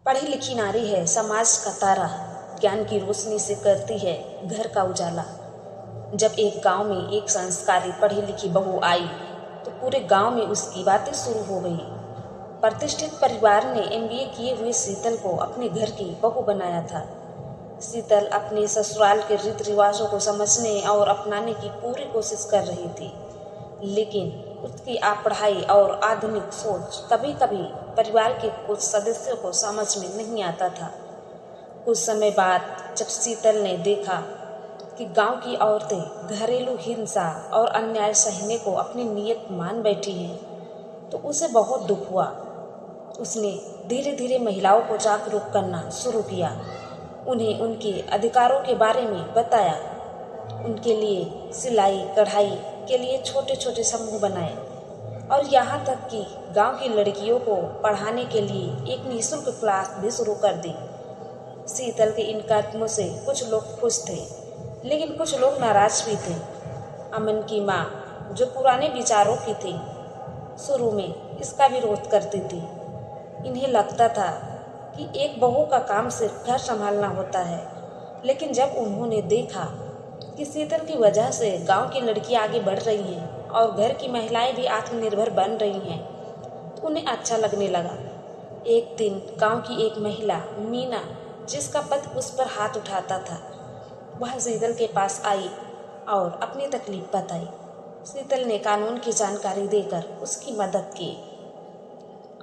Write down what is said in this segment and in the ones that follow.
पढ़ी लिखी नारी है समाज का तारा, ज्ञान की रोशनी से करती है घर का उजाला। जब एक गांव में एक संस्कारी पढ़ी लिखी बहू आई तो पूरे गांव में उसकी बातें शुरू हो गई। प्रतिष्ठित परिवार ने एमबीए किए हुए शीतल को अपने घर की बहू बनाया था। शीतल अपने ससुराल के रीति रिवाजों को समझने और अपनाने की पूरी कोशिश कर रही थी, लेकिन उसकी पढ़ाई और आधुनिक सोच कभी कभी परिवार के कुछ सदस्यों को समझ में नहीं आता था। कुछ समय बाद जब शीतल ने देखा कि गांव की औरतें घरेलू हिंसा और अन्याय सहने को अपनी नीयत मान बैठी हैं, तो उसे बहुत दुख हुआ। उसने धीरे धीरे महिलाओं को जागरूक करना शुरू किया, उन्हें उनके अधिकारों के बारे में बताया, उनके लिए सिलाई कढ़ाई के लिए छोटे छोटे समूह बनाए और यहाँ तक कि गांव की लड़कियों को पढ़ाने के लिए एक निःशुल्क क्लास भी शुरू कर दी। शीतल के इन कदमों से कुछ लोग खुश थे, लेकिन कुछ लोग नाराज भी थे। अमन की माँ, जो पुराने विचारों की थी, शुरू में इसका विरोध करती थी। इन्हें लगता था कि एक बहू का काम सिर्फ घर संभालना होता है, लेकिन जब उन्होंने देखा कि शीतल की वजह से गांव की लड़कियां आगे बढ़ रही हैं और घर की महिलाएं भी आत्मनिर्भर बन रही हैं, तो उन्हें अच्छा लगने लगा। एक दिन गांव की एक महिला मीना, जिसका पति उस पर हाथ उठाता था, वह शीतल के पास आई और अपनी तकलीफ बताई। शीतल ने कानून की जानकारी देकर उसकी मदद की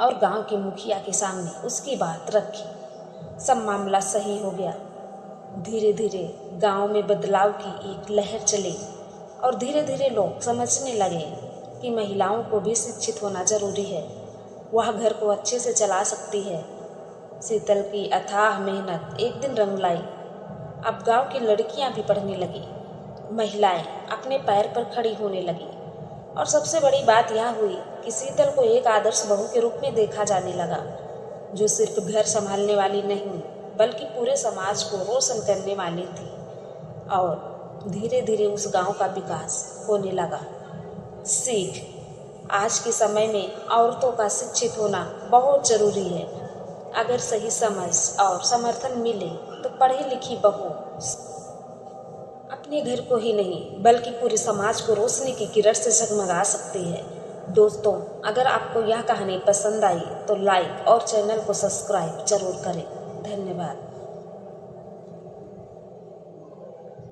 और गांव के मुखिया के सामने उसकी बात रखी। सब मामला सही हो गया। धीरे धीरे गांव में बदलाव की एक लहर चली और धीरे धीरे लोग समझने लगे कि महिलाओं को भी शिक्षित होना जरूरी है, वह घर को अच्छे से चला सकती है। शीतल की अथाह मेहनत एक दिन रंग लाई। अब गांव की लड़कियां भी पढ़ने लगी, महिलाएं अपने पैर पर खड़ी होने लगी और सबसे बड़ी बात यह हुई कि शीतल को एक आदर्श बहू के रूप में देखा जाने लगा, जो सिर्फ घर संभालने वाली नहीं बल्कि पूरे समाज को रोशन करने वाली थी। और धीरे धीरे उस गांव का विकास होने लगा। सीख, आज के समय में औरतों का शिक्षित होना बहुत जरूरी है। अगर सही समझ और समर्थन मिले तो पढ़ी लिखी बहू अपने घर को ही नहीं बल्कि पूरे समाज को रोशनी की किरण से जगमगा सकती है। दोस्तों, अगर आपको यह कहानी पसंद आई तो लाइक और चैनल को सब्सक्राइब जरूर करें। धन्यवाद।